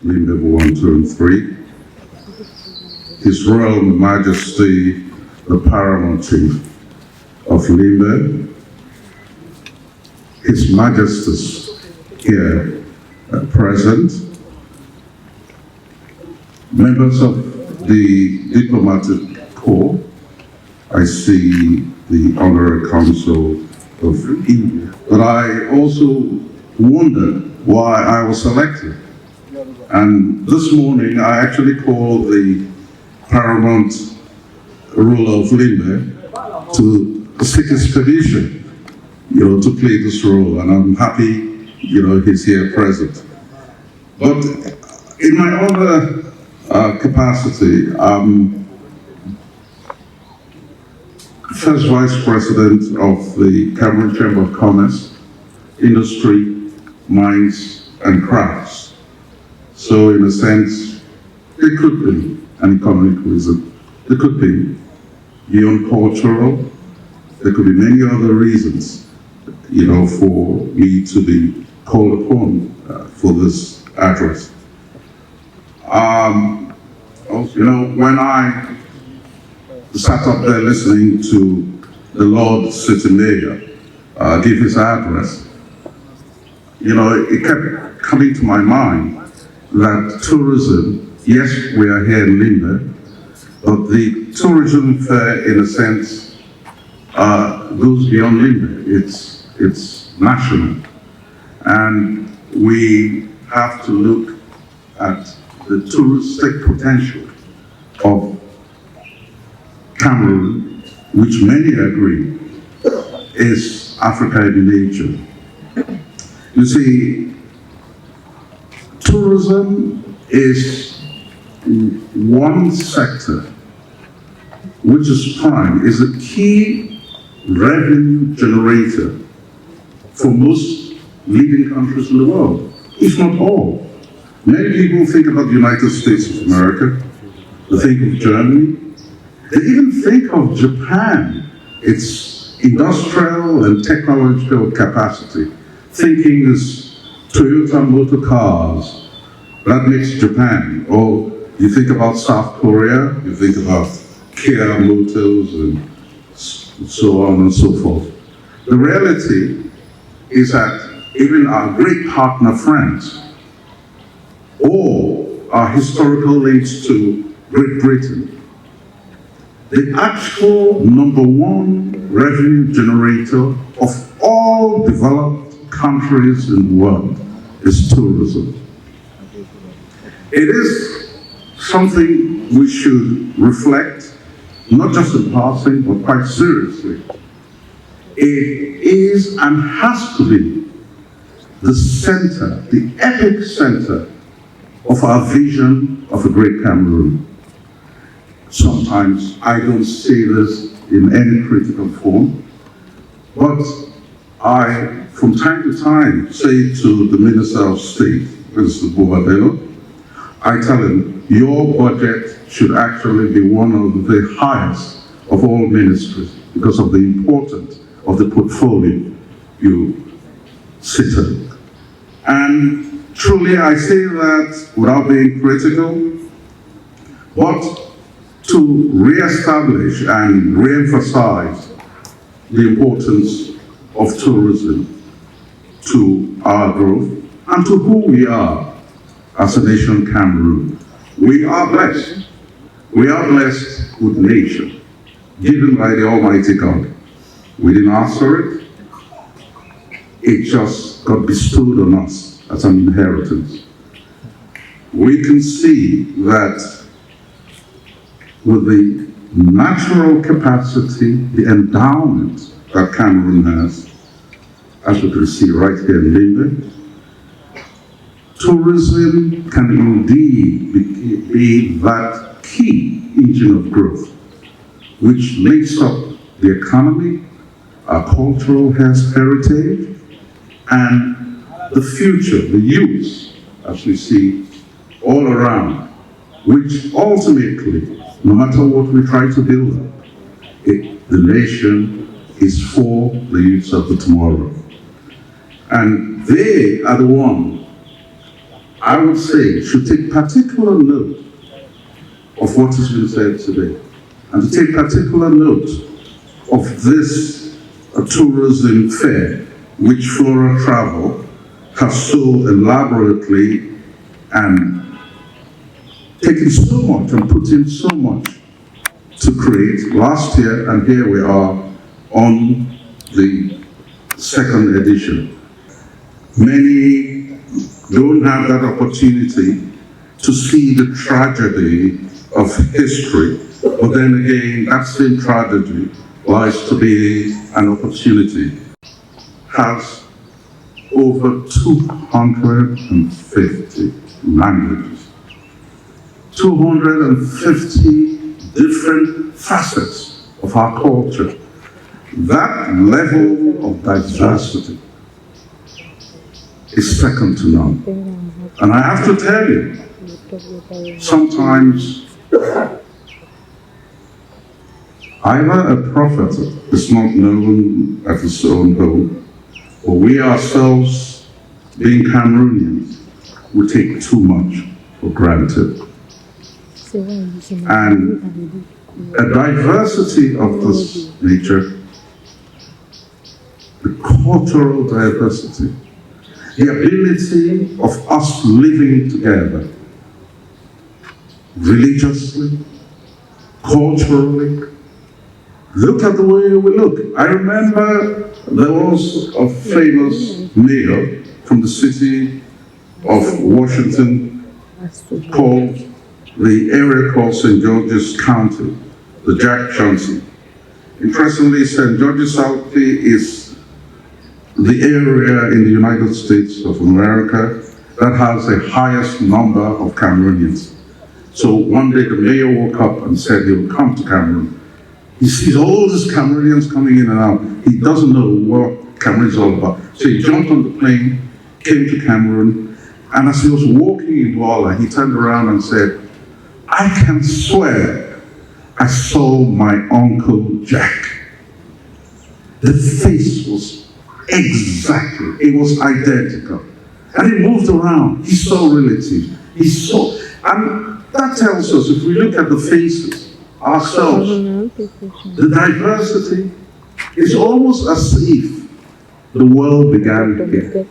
Limbe 1, 2, and 3. His Royal Majesty, the Paramount Chief of Limbe, His Majesties here present, members of the diplomatic corps. I see the Honorary Consul of India. But I also wondered why I was selected. And this morning I actually called the Paramount ruler of Limbe to seek his permission, to play this role, and I'm happy, he's here present. But in my other capacity, First Vice President of the Cameroon Chamber of Commerce, Industry, Mines, and Crafts. So in a sense, it could be an economic reason. It could be beyond cultural. There could be many other reasons, for me to be called upon for this address. When I sat up there listening to the Lord City Mayor give his address, it kept coming to my mind that tourism, yes, we are here in Limbe, but the tourism fair, in a sense, goes beyond Limbe. It's national. And we have to look at the touristic potential of Cameroon, which many agree is Africa in nature. You see, tourism is one sector which is prime, is a key revenue generator for most leading countries in the world, if not all. Many people think about the United States of America, they think of Germany, they even think of Japan, its industrial and technological capacity, thinking is Toyota motor cars, that makes Japan. Or you think about South Korea, you think about Kia Motors and so on and so forth. The reality is that even our great partner friends, or our historical links to Great Britain, the actual #1 revenue generator of all developed countries in the world is tourism. It is something we should reflect, not just in passing, but quite seriously. It is and has to be the center, the epic center of our vision of a great Cameroon. Sometimes I don't say this in any critical form, but I, from time to time, say to the Minister of State, Mr. Boabello, I tell him, your budget should actually be one of the highest of all ministries because of the importance of the portfolio you sit in. And truly I say that without being critical, but to re-establish and re-emphasize the importance of tourism to our growth and to who we are as a nation, Cameroon. We are blessed. We are blessed with nation, given by the Almighty God. We didn't ask for it. It just got bestowed on us as an inheritance. We can see that with the natural capacity, the endowment that Cameroon has, as we can see right here in Limbe, tourism can indeed be that key engine of growth, which links up the economy, our cultural heritage, and the future, the youth, as we see all around, which ultimately, no matter what we try to build up, the nation is for the youths of the tomorrow. And they are the ones I would say, should take particular note of what has been said today, and to take particular note of this tourism fair, which Flora Travel has so elaborately and taken so much and put in so much to create last year, and here we are on the second edition. Many don't have that opportunity to see the tragedy of history, but then again, that same tragedy lies to be an opportunity. Has over 250 languages, 250 different facets of our culture. That level of diversity is second to none. And I have to tell you, sometimes either a prophet is not known at his own home, or we ourselves, being Cameroonians, we take too much for granted. And a diversity of this nature, the cultural diversity, the ability of us living together, religiously, culturally. Look at the way we look. I remember there was a famous mayor from the city of Washington called the area called St. George's County, the Jack Johnson. Interestingly, St. George's County is the area in the United States of America that has the highest number of Cameroonians. So one day the mayor woke up and said he would come to Cameroon. He sees all these Cameroonians coming in and out. He doesn't know what Cameroon is all about. So he jumped on the plane, came to Cameroon, and as he was walking in Douala, he turned around and said, I can swear I saw my Uncle Jack. The face was exactly, it was identical. And he moved around, he saw relatives, he saw, and that tells us, if we look at the faces, ourselves, the diversity is almost as if the world began here.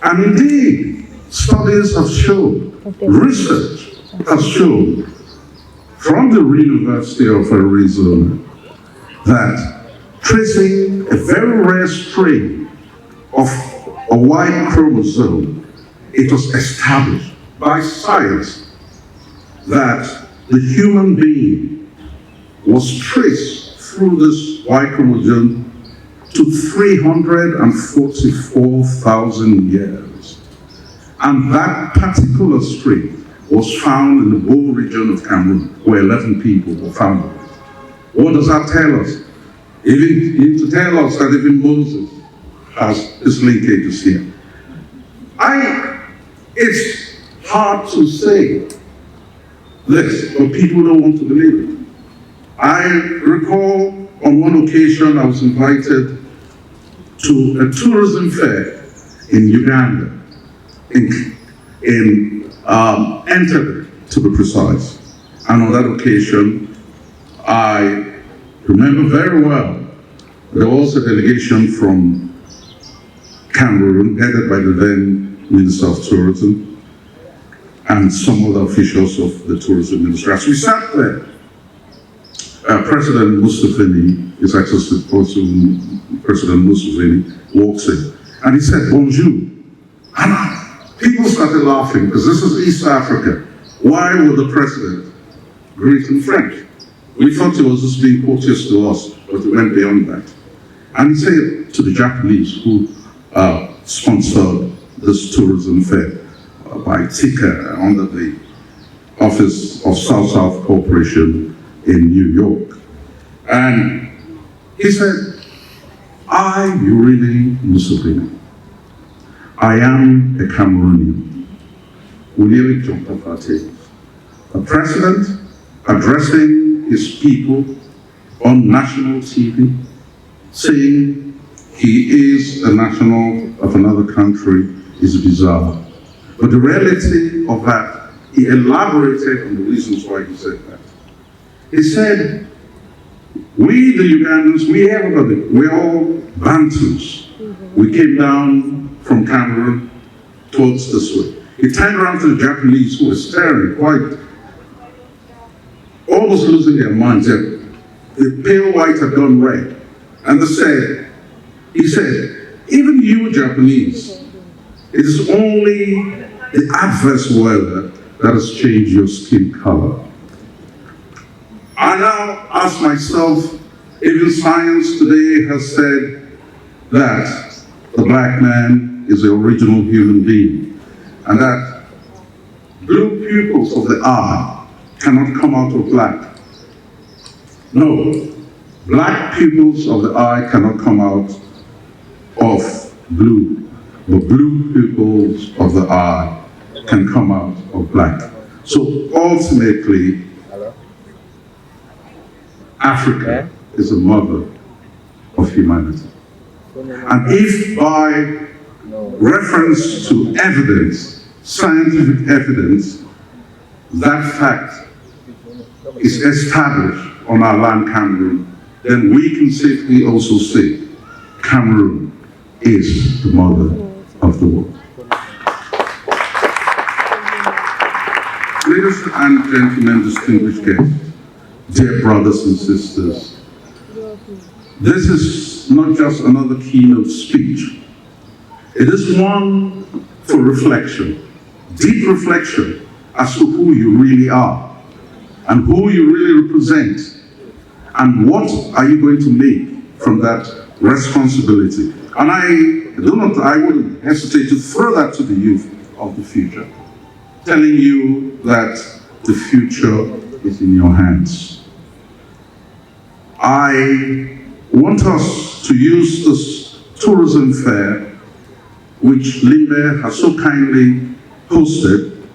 And indeed, studies have shown, research has shown from the University of Arizona that tracing a very rare strain of a Y chromosome, it was established by science that the human being was traced through this Y chromosome to 344,000 years. And that particular strain was found in the Bull region of Cameroon, where 11 people were found. What does that tell us? Even to tell us that even Moses has his linkages here. It's hard to say this, but people don't want to believe it. I recall on one occasion I was invited to a tourism fair in Uganda, in Entebbe, to be precise. And on that occasion, I remember very well, there was a delegation from Cameroon, headed by the then Minister of Tourism, and some other officials of the tourism industry. As we sat there, President Museveni, His Excellency President Museveni, walks in, and he said, bonjour. And people started laughing, because this is East Africa. Why would the president greet in French? We thought he was just being courteous to us, but it went beyond that. And he said to the Japanese who sponsored this tourism fair by Tika under the Office of South-South Cooperation in New York. And he said, I, Yurini Museveni, I am a Cameroonian. We nearly jumped off our tables. A president addressing his people on national TV, saying he is a national of another country, is bizarre. But the reality of that, he elaborated on the reasons why he said that. He said, we, the Ugandans, we're all Bantus. We came down from Cameroon towards this way. He turned around to the Japanese who were staring, quite almost losing their minds. The pale white had gone red. And he said, even you Japanese, it is only the adverse weather that has changed your skin color. I now ask myself, even science today has said that the black man is the original human being, and that blue pupils of the eye cannot come out of black. No, black pupils of the eye cannot come out of blue, but blue pupils of the eye can come out of black. So ultimately, Africa is the mother of humanity. And if by reference to evidence, scientific evidence, that fact is established on our land, Cameroon, then we can safely also say Cameroon is the mother of the world. Ladies and gentlemen, distinguished guests, dear brothers and sisters, this is not just another keynote speech. It is one for reflection, deep reflection as to who you really are and who you really represent and what are you going to make from that responsibility. And I wouldn't hesitate to throw that to the youth of the future, telling you that the future is in your hands. I want us to use this tourism fair, which Limbe has so kindly hosted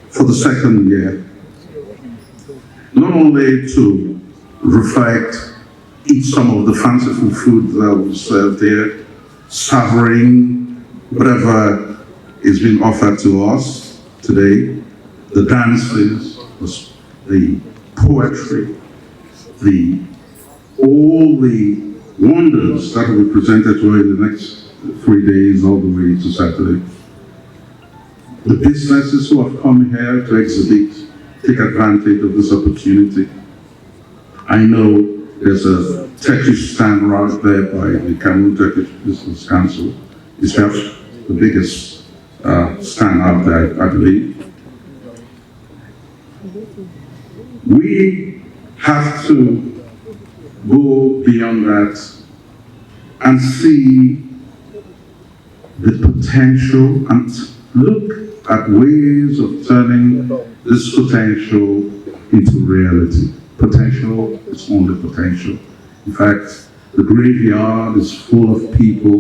for the second year, not only to reflect, eat some of the fanciful food that was served here, savoring whatever is being offered to us today, the dances, the poetry, all the wonders that will be presented to us in the next 3 days all the way to Saturday. The businesses who have come here to exhibit, take advantage of this opportunity. I know there's a Turkish stand right there by the Cameroon Turkish Business Council. It's perhaps the biggest stand out there, I believe. We have to go beyond that and see the potential and look at ways of turning this potential into reality. Potential is only potential. In fact, the graveyard is full of people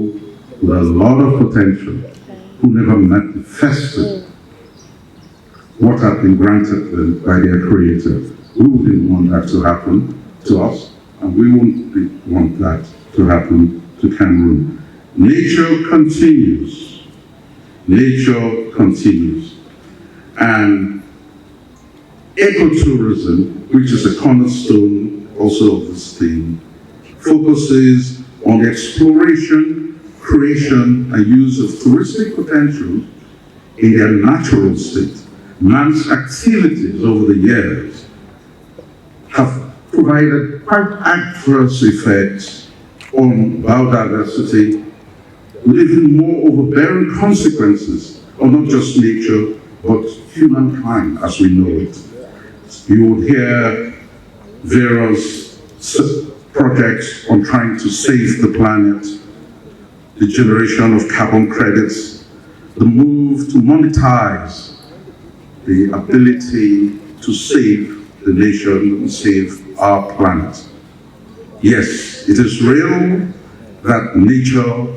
with a lot of potential who never manifested what had been granted them by their Creator. We wouldn't want that to happen to us, and we wouldn't want that to happen to Cameroon. Nature continues. Nature continues. And ecotourism, which is a cornerstone also of this theme, focuses on the exploration, creation, and use of touristic potential in their natural state. Man's activities over the years have provided quite adverse effects on biodiversity, with even more overbearing consequences on not just nature, but humankind as we know it. You would hear various projects on trying to save the planet, the generation of carbon credits, the move to monetize the ability to save the nation and save our planet. Yes, it is real that nature,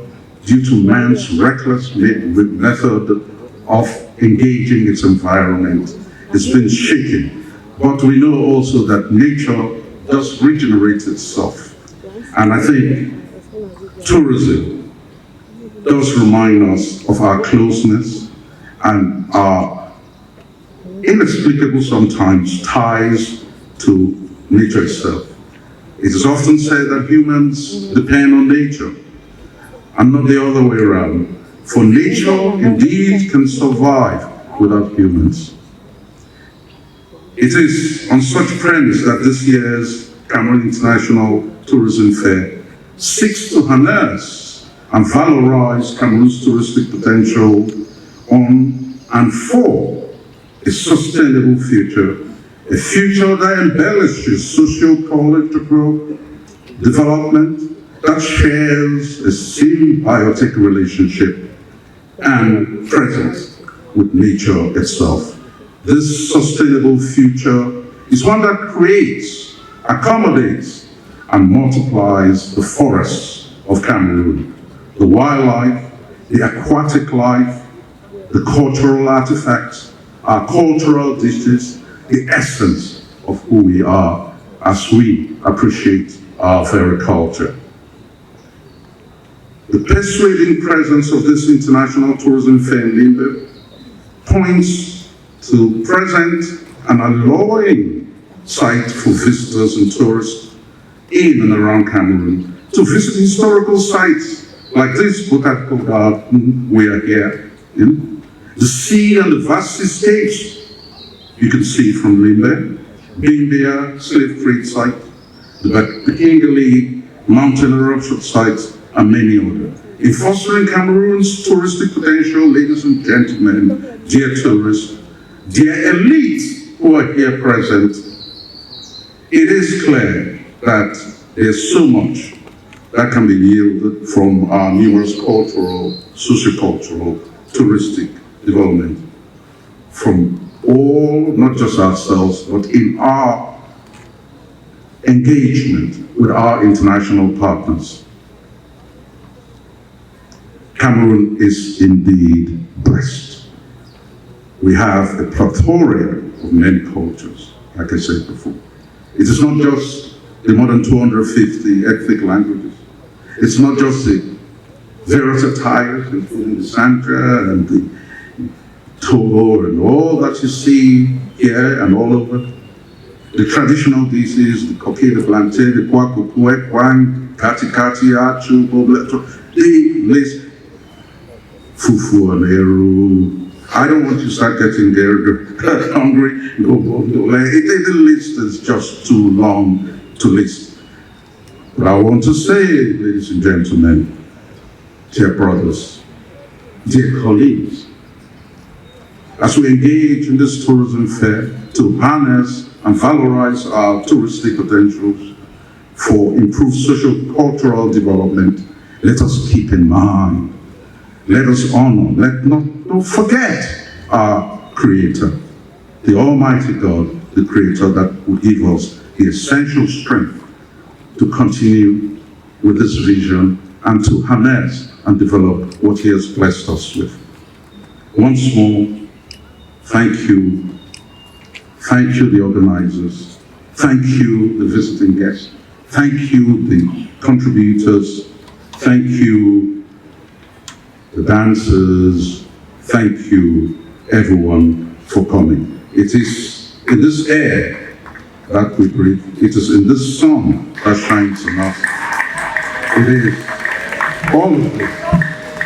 due to man's reckless method of engaging its environment, has been shaken. But we know also that nature does regenerate itself. And I think tourism does remind us of our closeness and our inexplicable sometimes ties to nature itself. It is often said that humans depend on nature and not the other way around. For nature indeed can survive without humans. It is on such premise that this year's Cameroon International Tourism Fair seeks to harness and valorize Cameroon's touristic potential on and for a sustainable future, a future that embellishes socio-political development, that shares a symbiotic relationship and presence with nature itself. This sustainable future is one that creates, accommodates, and multiplies the forests of Cameroon, the wildlife, the aquatic life, the cultural artifacts, our cultural dishes, the essence of who we are as we appreciate our Faire culture. The persuading presence of this international tourism fair in Limbe points to present an alluring site for visitors and tourists in and around Cameroon to visit historical sites like this botanical garden we are here in. The sea and the vast seascapes you can see from Limbe, Bimbia slave-free site, the Kingali mountain eruption sites, and many others. In fostering Cameroon's touristic potential, ladies and gentlemen, dear tourists, dear elites who are here present, it is clear that there's so much that can be yielded from our numerous cultural, sociocultural, touristic development from all, not just ourselves, but in our engagement with our international partners. Cameroon is indeed blessed. We have a plethora of many cultures, like I said before. It is not just the more than 250 ethnic languages. It's not just the various attires, including the Sandra and the Togo and all that you see here and all over. The traditional dishes, the coquille de plantain, the kwakukwe, kwang, kati kati, achu, bobleto, the list. Fufu and eru. I don't want to start getting hungry. The list is just too long to list. But I want to say, ladies and gentlemen, dear brothers, dear colleagues, as we engage in this tourism fair to harness and valorize our touristic potentials for improved social cultural development, let us keep in mind, let us honor, don't forget our Creator, the Almighty God, the Creator that will give us the essential strength to continue with this vision and to harness and develop what He has blessed us with. Once more, thank you. Thank you, the organizers. Thank you, the visiting guests. Thank you, the contributors. Thank you, the dancers. Thank you, everyone, for coming. It is in this air that we breathe. It is in this sun that shines on us. It is all of this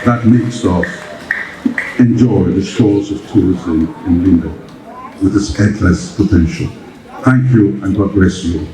that makes us enjoy the shores of tourism in Limbe with its endless potential. Thank you, and God bless you.